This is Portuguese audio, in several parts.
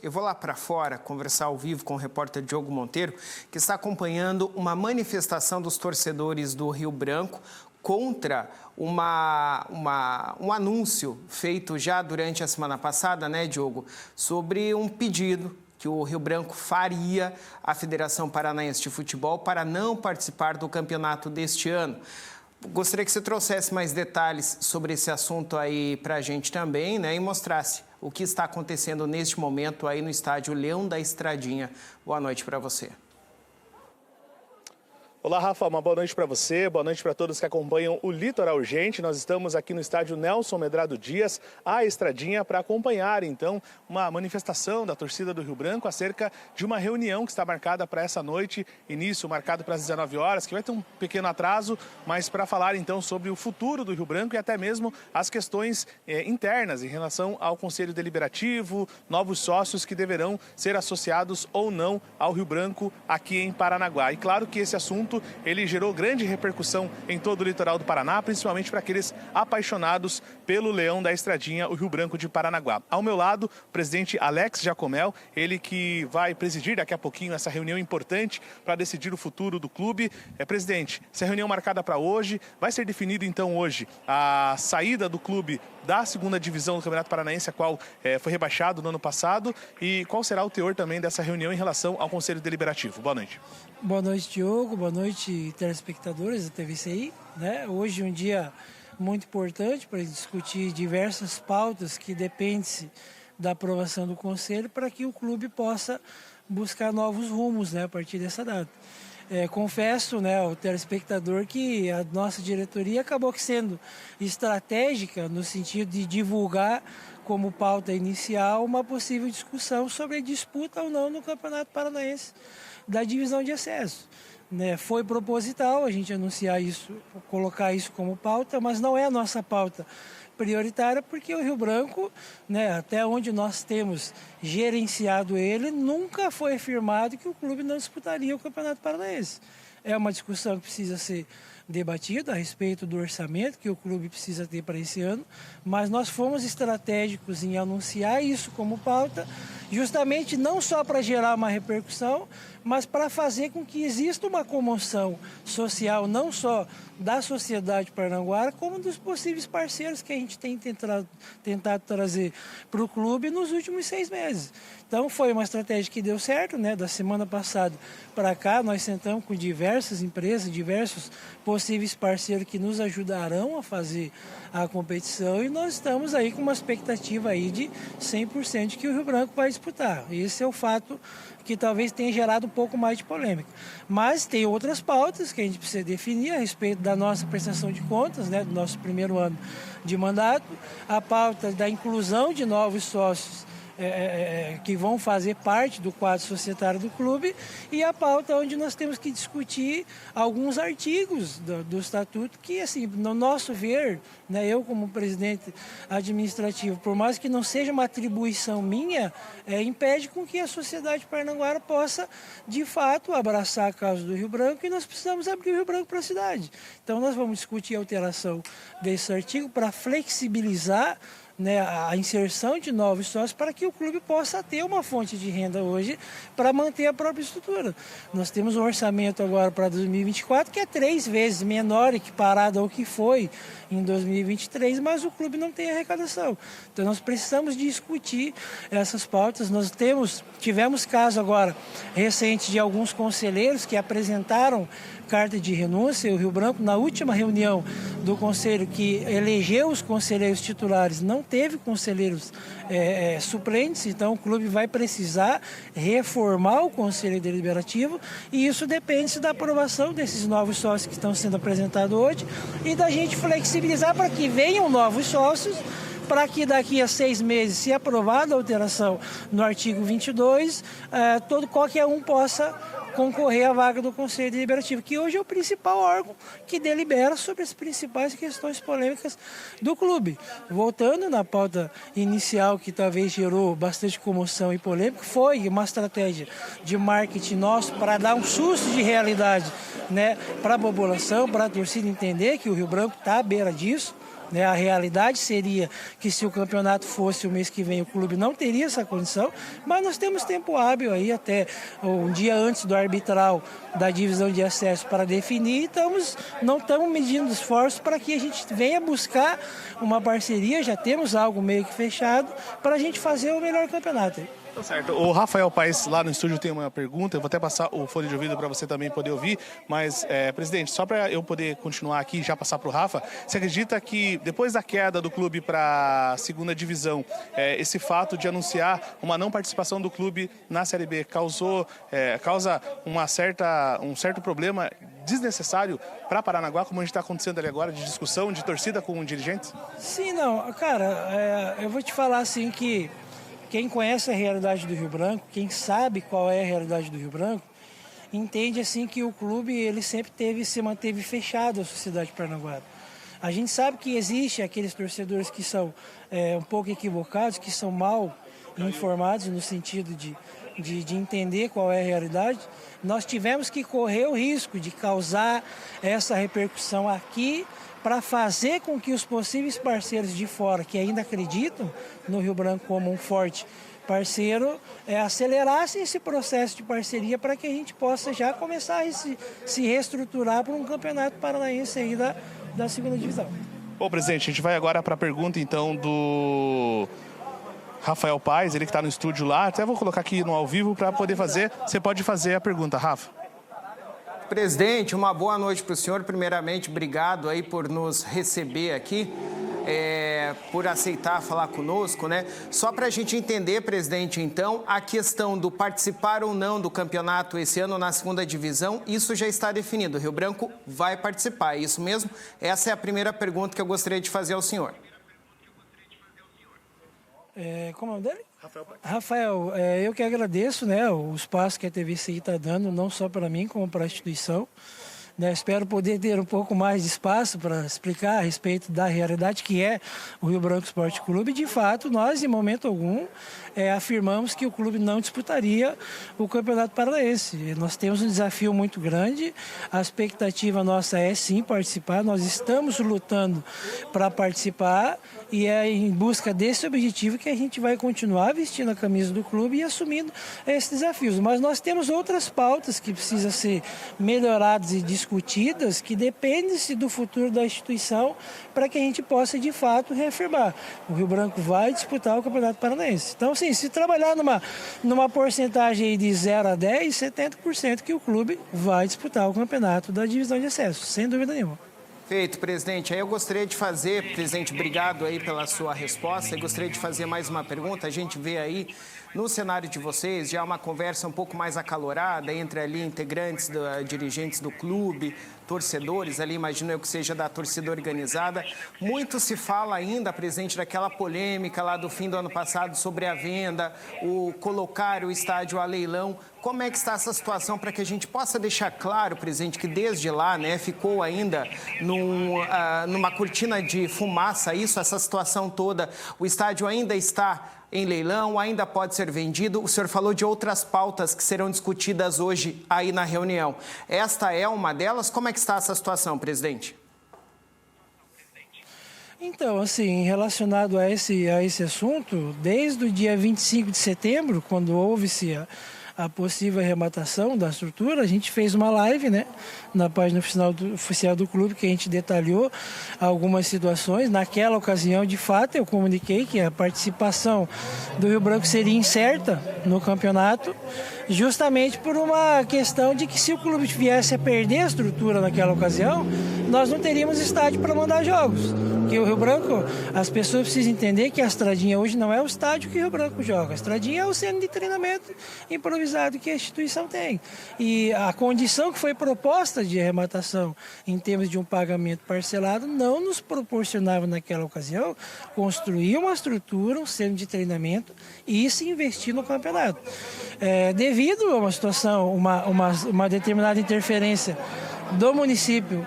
Eu vou lá para fora conversar ao vivo com o repórter Diogo Monteiro, que está acompanhando uma manifestação dos torcedores do Rio Branco contra um anúncio feito já durante a semana passada, né, Diogo, sobre um pedido que o Rio Branco faria à Federação Paranaense de Futebol para não participar do campeonato deste ano. Gostaria que você trouxesse mais detalhes sobre esse assunto aí para a gente também, né, e mostrasse o que está acontecendo neste momento aí no estádio Leão da Estradinha. Boa noite para você. Olá, Rafa, uma boa noite para você, boa noite para todos que acompanham o Litoral Urgente. Nós estamos aqui no estádio Nelson Medrado Dias, a Estradinha, para acompanhar, então, uma manifestação da torcida do Rio Branco acerca de uma reunião que está marcada para essa noite, início marcado para as 19 horas, que vai ter um pequeno atraso, mas para falar, então, sobre o futuro do Rio Branco e até mesmo as questões internas em relação ao Conselho Deliberativo, novos sócios que deverão ser associados ou não ao Rio Branco aqui em Paranaguá. E claro que esse assunto ele gerou grande repercussão em todo o litoral do Paraná, principalmente para aqueles apaixonados pelo Leão da Estradinha, o Rio Branco de Paranaguá. Ao meu lado, o presidente Alex Jacomel, ele que vai presidir daqui a pouquinho essa reunião importante para decidir o futuro do clube. Presidente, essa reunião marcada para hoje, vai ser definido então hoje a saída do clube da segunda divisão do Campeonato Paranaense, a qual foi rebaixado no ano passado, e qual será o teor também dessa reunião em relação ao Conselho Deliberativo? Boa noite. Boa noite, Diogo. Boa noite, telespectadores da TVCI. Hoje é um dia muito importante para discutir diversas pautas que dependem da aprovação do Conselho para que o clube possa buscar novos rumos, a partir dessa data. Confesso, ao telespectador, que a nossa diretoria acabou sendo estratégica no sentido de divulgar como pauta inicial uma possível discussão sobre a disputa ou não no Campeonato Paranaense da divisão de acesso. Foi proposital a gente anunciar isso, colocar isso como pauta, mas não é a nossa pauta prioritária, porque o Rio Branco, até onde nós temos gerenciado ele, nunca foi afirmado que o clube não disputaria o Campeonato Paranaense. É uma discussão que precisa ser debatida a respeito do orçamento que o clube precisa ter para esse ano, mas nós fomos estratégicos em anunciar isso como pauta, justamente não só para gerar uma repercussão, mas para fazer com que exista uma comoção social, não só da sociedade paranaguara, como dos possíveis parceiros que a gente tem tentado trazer para o clube nos últimos 6 meses. Então foi uma estratégia que deu certo, da semana passada para cá nós sentamos com diversas empresas, diversos possíveis parceiros que nos ajudarão a fazer a competição e nós estamos aí com uma expectativa aí de 100% de que o Rio Branco vai disputar. Esse é o fato que talvez tenha gerado um pouco mais de polêmica. Mas tem outras pautas que a gente precisa definir a respeito da nossa prestação de contas, do nosso primeiro ano de mandato, a pauta da inclusão de novos sócios que vão fazer parte do quadro societário do clube e a pauta onde nós temos que discutir alguns artigos do estatuto que, assim, no nosso ver, eu como presidente administrativo, por mais que não seja uma atribuição minha, impede com que a sociedade paranaguara possa, de fato, abraçar a causa do Rio Branco e nós precisamos abrir o Rio Branco para a cidade. Então nós vamos discutir a alteração desse artigo para flexibilizar a inserção de novos sócios para que o clube possa ter uma fonte de renda hoje para manter a própria estrutura. Nós temos um orçamento agora para 2024 que é 3 vezes menor equiparado ao que foi em 2023, mas o clube não tem arrecadação. Então nós precisamos discutir essas pautas. Nós tivemos caso agora recente de alguns conselheiros que apresentaram carta de renúncia. O Rio Branco, na última reunião do conselho que elegeu os conselheiros titulares, não teve conselheiros suplentes, então o clube vai precisar reformar o conselho deliberativo e isso depende da aprovação desses novos sócios que estão sendo apresentados hoje e da gente flexibilizar para que venham novos sócios, para que daqui a 6 meses, se aprovada a alteração no artigo 22, qualquer um possa concorrer à vaga do Conselho Deliberativo, que hoje é o principal órgão que delibera sobre as principais questões polêmicas do clube. Voltando na pauta inicial, que talvez gerou bastante comoção e polêmica, foi uma estratégia de marketing nosso para dar um susto de realidade, para a população, para a torcida entender que o Rio Branco está à beira disso. né? A realidade seria que se o campeonato fosse o mês que vem, o clube não teria essa condição, mas nós temos tempo hábil aí até um dia antes do arbitral da divisão de acesso para definir, não estamos medindo esforços para que a gente venha buscar uma parceria, já temos algo meio que fechado, para a gente fazer o melhor campeonato. Tá certo. O Rafael Paes lá no estúdio tem uma pergunta, eu vou até passar o fone de ouvido para você também poder ouvir, mas, presidente, só para eu poder continuar aqui e já passar para o Rafa, você acredita que depois da queda do clube para a segunda divisão, esse fato de anunciar uma não participação do clube na Série B causa um certo problema desnecessário para Paranaguá, como a gente está acontecendo ali agora, de discussão, de torcida com dirigentes? Sim, não, cara, eu vou te falar assim que quem conhece a realidade do Rio Branco, quem sabe qual é a realidade do Rio Branco, entende assim que o clube ele sempre se manteve fechado à sociedade paranaguara. A gente sabe que existe aqueles torcedores que são um pouco equivocados, que são mal informados no sentido de entender qual é a realidade. Nós tivemos que correr o risco de causar essa repercussão aqui para fazer com que os possíveis parceiros de fora, que ainda acreditam no Rio Branco como um forte parceiro, acelerassem esse processo de parceria para que a gente possa já começar a se reestruturar para um campeonato paranaense aí da segunda divisão. Bom, presidente, a gente vai agora para a pergunta então do Rafael Paes, ele que está no estúdio lá. Até vou colocar aqui no ao vivo para poder fazer. Você pode fazer a pergunta, Rafa. Presidente, uma boa noite para o senhor. Primeiramente, obrigado aí por nos receber aqui, por aceitar falar conosco, né? Só para a gente entender, presidente, então, a questão do participar ou não do campeonato esse ano na segunda divisão, isso já está definido. O Rio Branco vai participar, é isso mesmo? Essa é a primeira pergunta que eu gostaria de fazer ao senhor. Como é o nome dele? Rafael, eu que agradeço, né, o espaço que a TVCI está dando, não só para mim, como para a instituição. Né, espero poder ter um pouco mais de espaço para explicar a respeito da realidade que é o Rio Branco Esporte Clube. De fato, nós, em momento algum, afirmamos que o clube não disputaria o Campeonato Paranaense. Nós temos um desafio muito grande, a expectativa nossa é sim participar, nós estamos lutando para participar e é em busca desse objetivo que a gente vai continuar vestindo a camisa do clube e assumindo esses desafios. Mas nós temos outras pautas que precisam ser melhoradas e discutidas, que dependem-se do futuro da instituição para que a gente possa, de fato, reafirmar. O Rio Branco vai disputar o Campeonato Paranaense. Então, assim, se trabalhar numa porcentagem de 0 a 10, 70% que o clube vai disputar o campeonato da divisão de acesso, sem dúvida nenhuma. Feito, presidente. Aí eu gostaria de fazer, presidente, obrigado aí pela sua resposta. Eu gostaria de fazer mais uma pergunta. A gente vê aí no cenário de vocês já uma conversa um pouco mais acalorada entre ali integrantes, dirigentes do clube, torcedores ali, imagino eu que seja da torcida organizada. Muito se fala ainda, presidente, daquela polêmica lá do fim do ano passado sobre a venda, o colocar o estádio a leilão. Como é que está essa situação para que a gente possa deixar claro, presidente, que desde lá, né, ficou ainda numa cortina de fumaça essa situação toda, o estádio ainda está em leilão, ainda pode ser vendido. O senhor falou de outras pautas que serão discutidas hoje aí na reunião. Esta é uma delas? Como é que está essa situação, presidente? Então, assim, relacionado a esse assunto, desde o dia 25 de setembro, quando houve-se a possível arrematação da estrutura, a gente fez uma live, né, na página oficial do clube, que a gente detalhou algumas situações. Naquela ocasião, de fato, eu comuniquei que a participação do Rio Branco seria incerta no campeonato, justamente por uma questão de que se o clube viesse a perder a estrutura naquela ocasião, nós não teríamos estádio para mandar jogos. Porque o Rio Branco, as pessoas precisam entender que a Estradinha hoje não é o estádio que o Rio Branco joga. A Estradinha é o centro de treinamento improvisado que a instituição tem. E a condição que foi proposta de arrematação em termos de um pagamento parcelado não nos proporcionava naquela ocasião construir uma estrutura, um centro de treinamento e se investir no campeonato. Devido a uma situação, uma determinada interferência do município,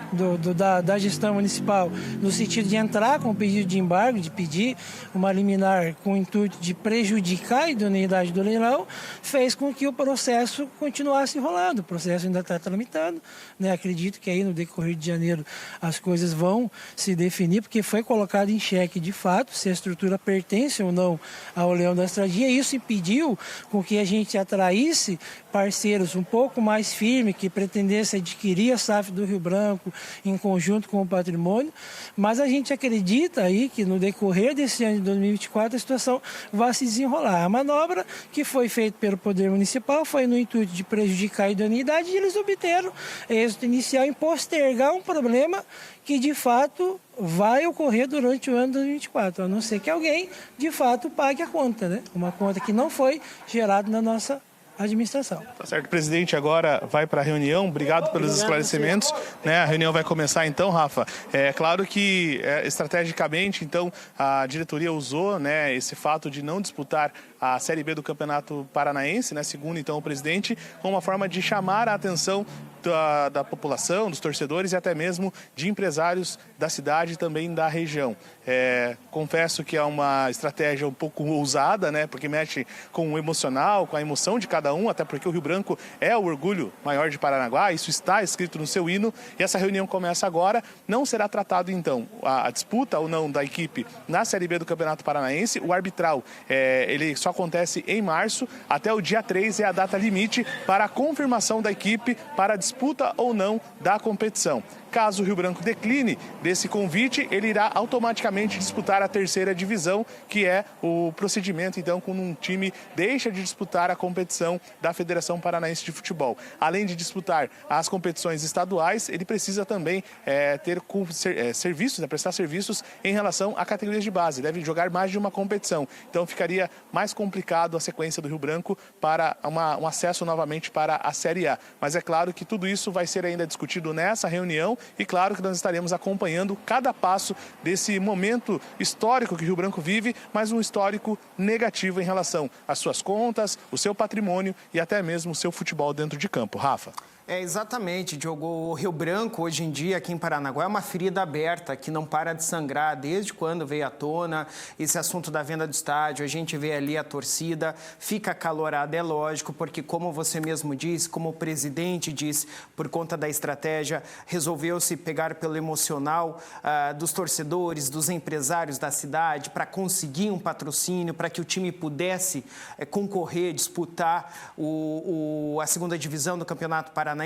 da gestão municipal, no sentido de entrar com o pedido de embargo, de pedir uma liminar com o intuito de prejudicar a idoneidade do leilão, fez com que o processo continuasse enrolando. O processo ainda está tramitando, né? Acredito que aí no decorrer de janeiro as coisas vão se definir, porque foi colocado em xeque de fato se a estrutura pertence ou não ao Leão da Estradinha. Isso impediu com que a gente atraísse parceiros um pouco mais firmes que pretendessem adquirir a SAF do Rio Branco em conjunto com o patrimônio, mas a gente acredita aí que no decorrer desse ano de 2024 a situação vai se desenrolar. A manobra que foi feita pelo Poder Municipal foi no intuito de prejudicar a idoneidade e eles obteram êxito inicial em postergar um problema que de fato vai ocorrer durante o ano de 2024, a não ser que alguém de fato pague a conta, né? Uma conta que não foi gerada na nossa administração. Tá certo, presidente, agora vai para a reunião. Obrigado pelos esclarecimentos. Né, a reunião vai começar então, Rafa. É claro que estrategicamente, então, a diretoria usou, né, esse fato de não disputar a Série B do Campeonato Paranaense, né, segundo então o presidente, como uma forma de chamar a atenção da população, dos torcedores e até mesmo de empresários da cidade e também da região. Confesso que é uma estratégia um pouco ousada, né, porque mexe com o emocional, com a emoção de cada um, até porque o Rio Branco é o orgulho maior de Paranaguá, isso está escrito no seu hino, e essa reunião começa agora. Não será tratado então a disputa ou não da equipe na Série B do Campeonato Paranaense. O arbitral, ele só acontece em março, até o dia 3 é a data limite para a confirmação da equipe para a disputa ou não da competição. Caso o Rio Branco decline desse convite, ele irá automaticamente disputar a terceira divisão, que é o procedimento, então, quando um time deixa de disputar a competição da Federação Paranaense de Futebol. Além de disputar as competições estaduais, ele precisa também ter serviços, prestar serviços em relação a categorias de base. Deve jogar mais de uma competição. Então, ficaria mais complicado a sequência do Rio Branco para um acesso novamente para a Série A. Mas é claro que tudo isso vai ser ainda discutido nessa reunião. E claro que nós estaremos acompanhando cada passo desse momento histórico que o Rio Branco vive, mas um histórico negativo em relação às suas contas, o seu patrimônio e até mesmo o seu futebol dentro de campo. Rafa. Exatamente, Diogo. O Rio Branco, hoje em dia, aqui em Paranaguá, é uma ferida aberta que não para de sangrar desde quando veio à tona esse assunto da venda do estádio. A gente vê ali a torcida, fica acalorada, é lógico, porque como você mesmo disse, como o presidente disse, por conta da estratégia, resolveu-se pegar pelo emocional dos torcedores, dos empresários da cidade, para conseguir um patrocínio, para que o time pudesse concorrer, disputar a segunda divisão do Campeonato Paranaense.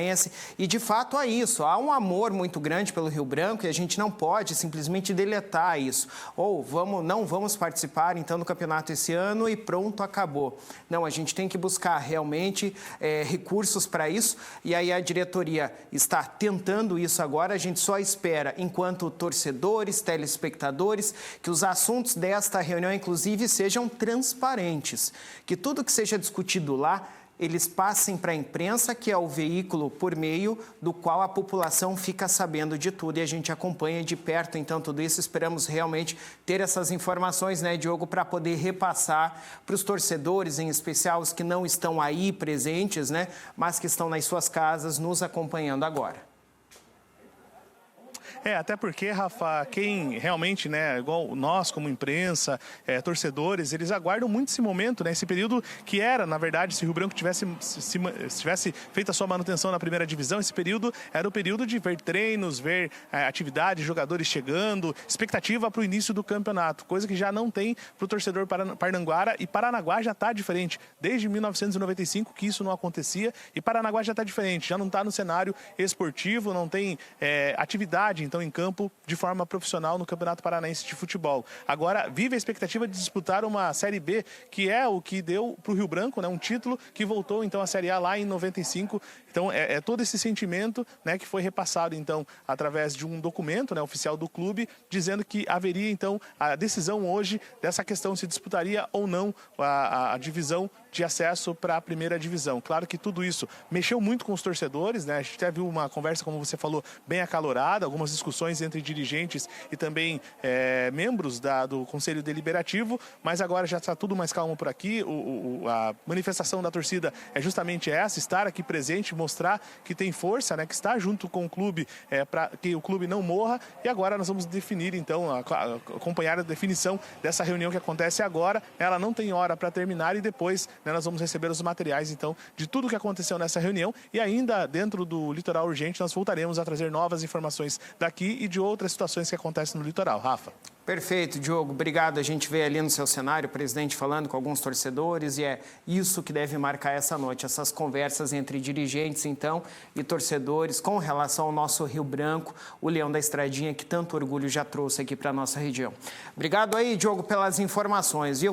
E, de fato, é isso. Há um amor muito grande pelo Rio Branco e a gente não pode simplesmente deletar isso. Ou não vamos participar, então, do campeonato esse ano e pronto, acabou. Não, a gente tem que buscar realmente recursos para isso. E aí a diretoria está tentando isso agora. A gente só espera, enquanto torcedores, telespectadores, que os assuntos desta reunião, inclusive, sejam transparentes. Que tudo que seja discutido lá eles passem para a imprensa, que é o veículo por meio do qual a população fica sabendo de tudo e a gente acompanha de perto, então, tudo isso. Esperamos realmente ter essas informações, né, Diogo, para poder repassar para os torcedores, em especial os que não estão aí presentes, né, mas que estão nas suas casas nos acompanhando agora. Até porque, Rafa, quem realmente, né, igual nós como imprensa, torcedores, eles aguardam muito esse momento, né, esse período que era, na verdade, se o Rio Branco tivesse feito a sua manutenção na primeira divisão, esse período era o período de ver treinos, ver atividades, jogadores chegando, expectativa para o início do campeonato, coisa que já não tem para o torcedor parnanguara, e Paranaguá já está diferente. Desde 1995 que isso não acontecia e Paranaguá já está diferente, já não está no cenário esportivo, não tem atividade, então, em campo de forma profissional no Campeonato Paranaense de Futebol. Agora vive a expectativa de disputar uma Série B, que é o que deu para o Rio Branco, né, um título que voltou então à Série A lá em 95. Então é todo esse sentimento, né, que foi repassado então através de um documento, né, oficial do clube, dizendo que haveria então a decisão hoje dessa questão se disputaria ou não a divisão de acesso para a primeira divisão. Claro que tudo isso mexeu muito com os torcedores, né? A gente teve uma conversa, como você falou, bem acalorada, algumas discussões entre dirigentes e também membros do Conselho Deliberativo, mas agora já está tudo mais calmo por aqui. A manifestação da torcida é justamente essa, estar aqui presente, mostrar que tem força, né? Que está junto com o clube para que o clube não morra. E agora nós vamos definir, então, acompanhar a definição dessa reunião que acontece agora. Ela não tem hora para terminar e depois, né, nós vamos receber os materiais, então, de tudo que aconteceu nessa reunião. E ainda dentro do Litoral Urgente, nós voltaremos a trazer novas informações daqui e de outras situações que acontecem no litoral. Rafa. Perfeito, Diogo. Obrigado. A gente vê ali no seu cenário o presidente falando com alguns torcedores e é isso que deve marcar essa noite, essas conversas entre dirigentes, então, e torcedores com relação ao nosso Rio Branco, o Leão da Estradinha, que tanto orgulho já trouxe aqui para a nossa região. Obrigado aí, Diogo, pelas informações, viu?